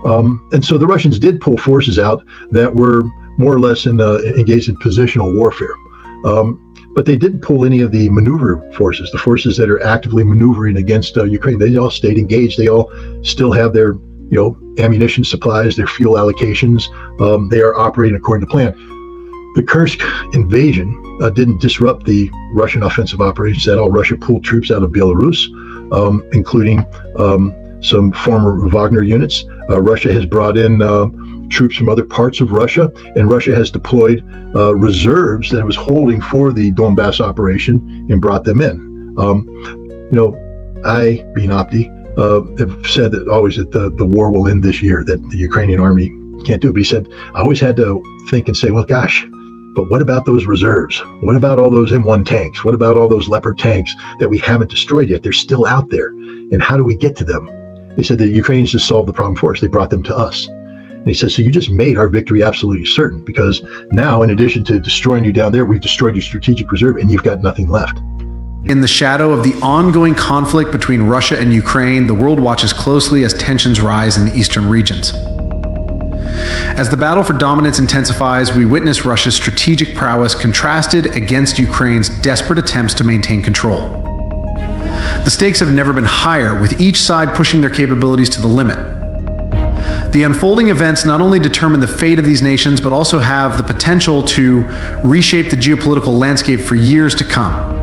And so the Russians did pull forces out that were more or less engaged in positional warfare. But they didn't pull any of the maneuver forces, the forces that are actively maneuvering against Ukraine. They all stayed engaged. They all still have their, ammunition supplies, their fuel allocations. They are operating according to plan. The Kursk invasion didn't disrupt the Russian offensive operations at all. Russia pulled troops out of Belarus, including some former Wagner units. Russia has brought in troops from other parts of Russia, and Russia has deployed reserves that it was holding for the Donbass operation and brought them in. I, being Opti, have said that always that the war will end this year, that the Ukrainian army can't do it. But he said, I always had to think and say, well, gosh, but what about those reserves? What about all those M1 tanks? What about all those Leopard tanks that we haven't destroyed yet? They're still out there. And how do we get to them? He said the Ukrainians just solved the problem for us. They brought them to us. And he says, so you just made our victory absolutely certain, because now, in addition to destroying you down there, we've destroyed your strategic reserve and you've got nothing left. In the shadow of the ongoing conflict between Russia and Ukraine, the world watches closely as tensions rise in the eastern regions. As the battle for dominance intensifies, we witness Russia's strategic prowess contrasted against Ukraine's desperate attempts to maintain control. The stakes have never been higher, with each side pushing their capabilities to the limit. The unfolding events not only determine the fate of these nations, but also have the potential to reshape the geopolitical landscape for years to come.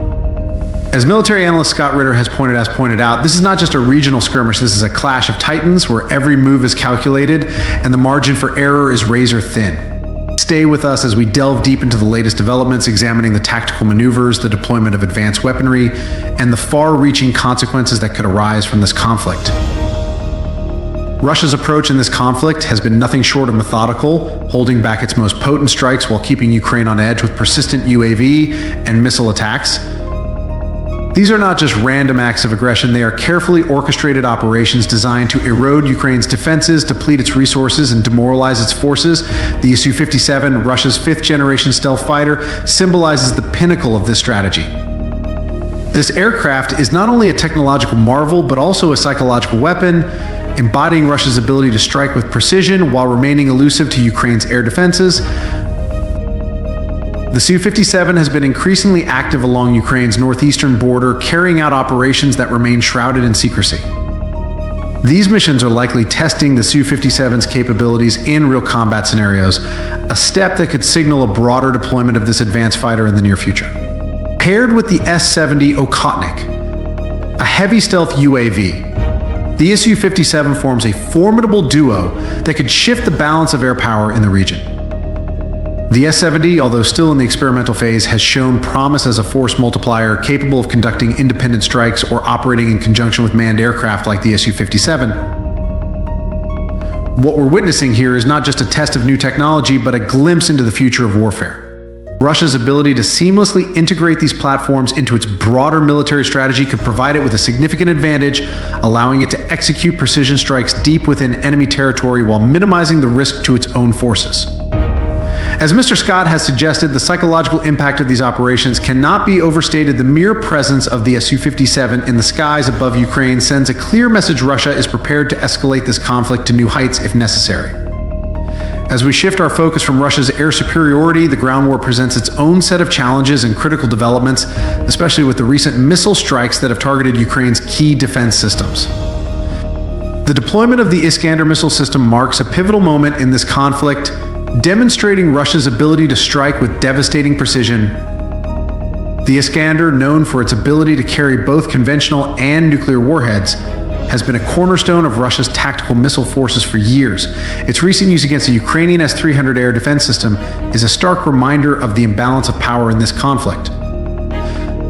As military analyst Scott Ritter has pointed out, this is not just a regional skirmish, this is a clash of titans where every move is calculated and the margin for error is razor thin. Stay with us as we delve deep into the latest developments, examining the tactical maneuvers, the deployment of advanced weaponry, and the far-reaching consequences that could arise from this conflict. Russia's approach in this conflict has been nothing short of methodical, holding back its most potent strikes while keeping Ukraine on edge with persistent UAV and missile attacks. These are not just random acts of aggression, they are carefully orchestrated operations designed to erode Ukraine's defenses, deplete its resources, and demoralize its forces. The Su-57, Russia's fifth-generation stealth fighter, symbolizes the pinnacle of this strategy. This aircraft is not only a technological marvel, but also a psychological weapon, embodying Russia's ability to strike with precision while remaining elusive to Ukraine's air defenses. The Su-57 has been increasingly active along Ukraine's northeastern border, carrying out operations that remain shrouded in secrecy. These missions are likely testing the Su-57's capabilities in real combat scenarios, a step that could signal a broader deployment of this advanced fighter in the near future. Paired with the S-70 Okhotnik, a heavy stealth UAV, the Su-57 forms a formidable duo that could shift the balance of air power in the region. The S-70, although still in the experimental phase, has shown promise as a force multiplier capable of conducting independent strikes or operating in conjunction with manned aircraft like the Su-57. What we're witnessing here is not just a test of new technology, but a glimpse into the future of warfare. Russia's ability to seamlessly integrate these platforms into its broader military strategy could provide it with a significant advantage, allowing it to execute precision strikes deep within enemy territory while minimizing the risk to its own forces. As Mr. Scott has suggested, the psychological impact of these operations cannot be overstated. The mere presence of the Su-57 in the skies above Ukraine sends a clear message Russia is prepared to escalate this conflict to new heights if necessary. As we shift our focus from Russia's air superiority, the ground war presents its own set of challenges and critical developments, especially with the recent missile strikes that have targeted Ukraine's key defense systems. The deployment of the Iskander missile system marks a pivotal moment in this conflict, demonstrating Russia's ability to strike with devastating precision. The Iskander, known for its ability to carry both conventional and nuclear warheads, has been a cornerstone of Russia's tactical missile forces for years. Its recent use against the Ukrainian S-300 air defense system is a stark reminder of the imbalance of power in this conflict.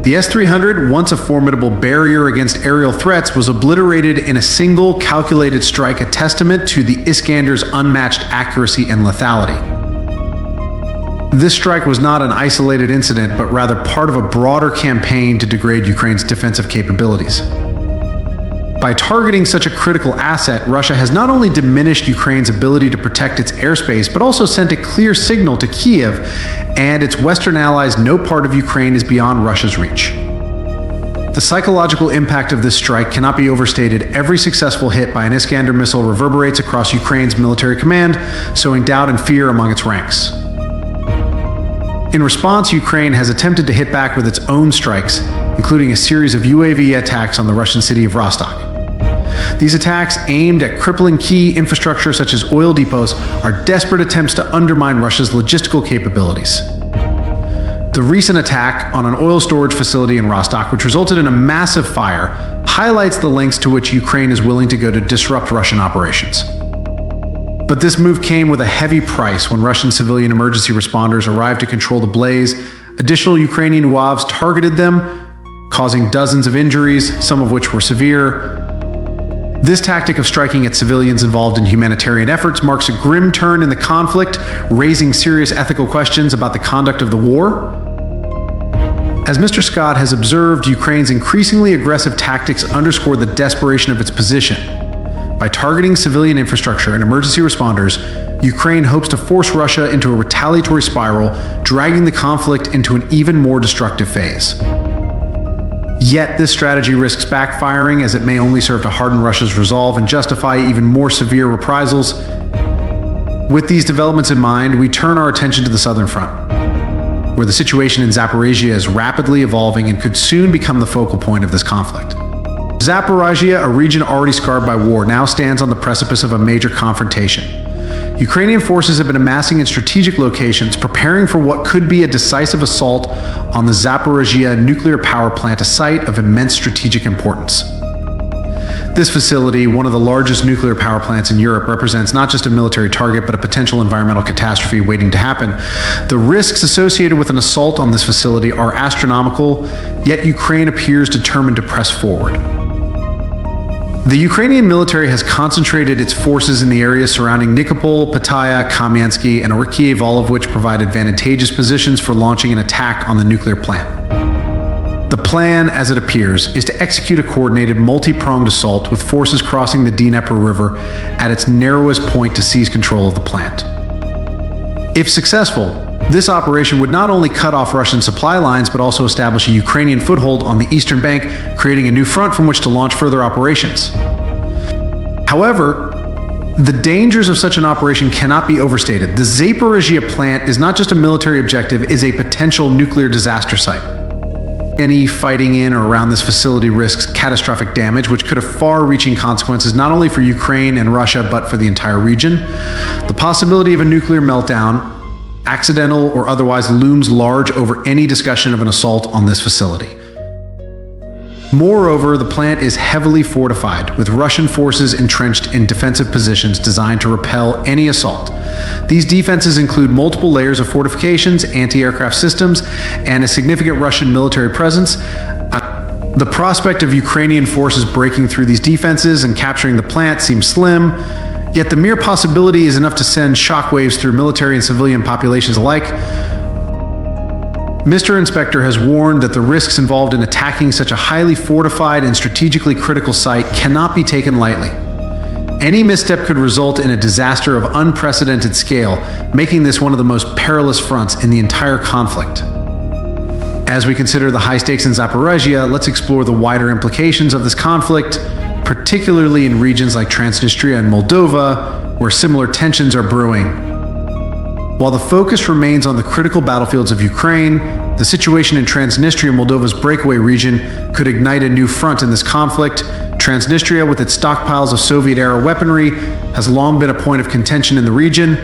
The S-300, once a formidable barrier against aerial threats, was obliterated in a single calculated strike, a testament to the Iskander's unmatched accuracy and lethality. This strike was not an isolated incident, but rather part of a broader campaign to degrade Ukraine's defensive capabilities. By targeting such a critical asset, Russia has not only diminished Ukraine's ability to protect its airspace, but also sent a clear signal to Kyiv and its Western allies no part of Ukraine is beyond Russia's reach. The The psychological impact of this strike cannot be overstated. Every successful hit by an Iskander missile reverberates across Ukraine's military command, sowing doubt and fear among its ranks. In response, Ukraine has attempted to hit back with its own strikes, including a series of UAV attacks on the Russian city of Rostock. These attacks, aimed at crippling key infrastructure such as oil depots, are desperate attempts to undermine Russia's logistical capabilities. The recent attack on an oil storage facility in Rostock, which resulted in a massive fire, highlights the lengths to which Ukraine is willing to go to disrupt Russian operations. But this move came with a heavy price when Russian civilian emergency responders arrived to control the blaze. Additional Ukrainian UAVs targeted them, causing dozens of injuries, some of which were severe. This tactic of striking at civilians involved in humanitarian efforts marks a grim turn in the conflict, raising serious ethical questions about the conduct of the war. As Mr. Scott has observed, Ukraine's increasingly aggressive tactics underscore the desperation of its position. By targeting civilian infrastructure and emergency responders, Ukraine hopes to force Russia into a retaliatory spiral, dragging the conflict into an even more destructive phase. Yet this strategy risks backfiring, as it may only serve to harden Russia's resolve and justify even more severe reprisals. With these developments in mind, we turn our attention to the southern front, where the situation in Zaporizhia is rapidly evolving and could soon become the focal point of this conflict. Zaporizhia, a region already scarred by war, now stands on the precipice of a major confrontation. Ukrainian forces have been amassing in strategic locations, preparing for what could be a decisive assault on the Zaporizhia nuclear power plant, a site of immense strategic importance. This facility, one of the largest nuclear power plants in Europe, represents not just a military target, but a potential environmental catastrophe waiting to happen. The risks associated with an assault on this facility are astronomical, yet Ukraine appears determined to press forward. The Ukrainian military has concentrated its forces in the areas surrounding Nikopol, Pataya, Kamyansky, and Kharkiv, all of which provide advantageous positions for launching an attack on the nuclear plant. The plan, as it appears, is to execute a coordinated, multi-pronged assault with forces crossing the Dnieper River at its narrowest point to seize control of the plant. If successful, this operation would not only cut off Russian supply lines, but also establish a Ukrainian foothold on the eastern bank, creating a new front from which to launch further operations. However, the dangers of such an operation cannot be overstated. The Zaporizhia plant is not just a military objective, it is a potential nuclear disaster site. Any fighting in or around this facility risks catastrophic damage, which could have far-reaching consequences not only for Ukraine and Russia, but for the entire region. The possibility of a nuclear meltdown, accidental or otherwise, looms large over any discussion of an assault on this facility. Moreover, the plant is heavily fortified, with Russian forces entrenched in defensive positions designed to repel any assault. These defenses include multiple layers of fortifications, anti-aircraft systems, and a significant Russian military presence. The prospect of Ukrainian forces breaking through these defenses and capturing the plant seems slim, yet the mere possibility is enough to send shockwaves through military and civilian populations alike. Mr. Inspector has warned that the risks involved in attacking such a highly fortified and strategically critical site cannot be taken lightly. Any misstep could result in a disaster of unprecedented scale, making this one of the most perilous fronts in the entire conflict. As we consider the high stakes in Zaporizhia, let's explore the wider implications of this conflict, particularly in regions like Transnistria and Moldova, where similar tensions are brewing. While the focus remains on the critical battlefields of Ukraine, the situation in Transnistria, Moldova's breakaway region, could ignite a new front in this conflict. Transnistria, with its stockpiles of Soviet-era weaponry, has long been a point of contention in the region.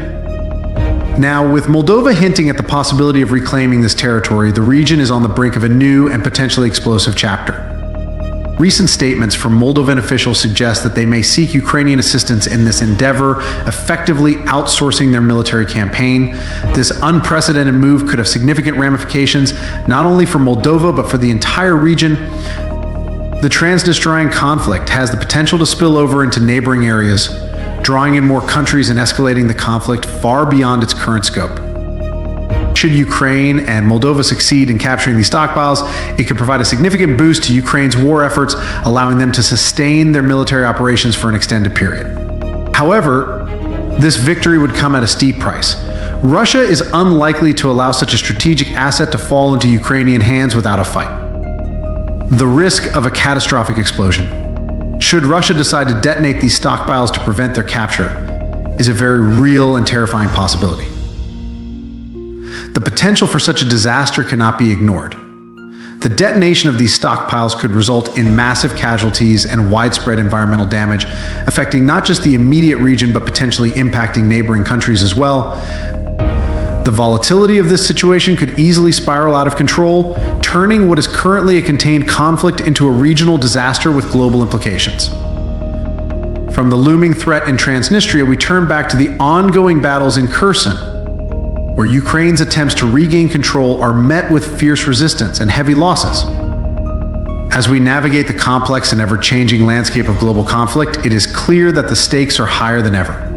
Now, with Moldova hinting at the possibility of reclaiming this territory, the region is on the brink of a new and potentially explosive chapter. Recent statements from Moldovan officials suggest that they may seek Ukrainian assistance in this endeavor, effectively outsourcing their military campaign. This unprecedented move could have significant ramifications, not only for Moldova, but for the entire region. The Transnistrian conflict has the potential to spill over into neighboring areas, drawing in more countries and escalating the conflict far beyond its current scope. Should Ukraine and Moldova succeed in capturing these stockpiles, it could provide a significant boost to Ukraine's war efforts, allowing them to sustain their military operations for an extended period. However, this victory would come at a steep price. Russia is unlikely to allow such a strategic asset to fall into Ukrainian hands without a fight. The risk of a catastrophic explosion. Should Russia decide to detonate these stockpiles to prevent their capture, is a very real and terrifying possibility. The potential for such a disaster cannot be ignored. The detonation of these stockpiles could result in massive casualties and widespread environmental damage, affecting not just the immediate region but potentially impacting neighboring countries as well. The volatility of this situation could easily spiral out of control, turning what is currently a contained conflict into a regional disaster with global implications. From the looming threat in Transnistria, we turn back to the ongoing battles in Kherson, where Ukraine's attempts to regain control are met with fierce resistance and heavy losses. As we navigate the complex and ever-changing landscape of global conflict, it is clear that the stakes are higher than ever.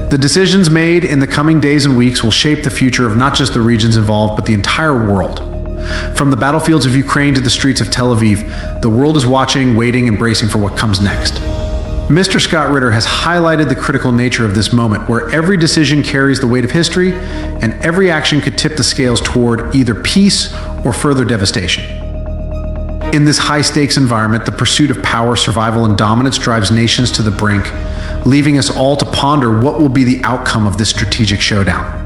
The decisions made in the coming days and weeks will shape the future of not just the regions involved, but the entire world. From the battlefields of Ukraine to the streets of Tel Aviv, the world is watching, waiting, and bracing for what comes next. Mr. Scott Ritter has highlighted the critical nature of this moment, where every decision carries the weight of history, and every action could tip the scales toward either peace or further devastation. In this high-stakes environment, the pursuit of power, survival, and dominance drives nations to the brink, leaving us all to ponder what will be the outcome of this strategic showdown.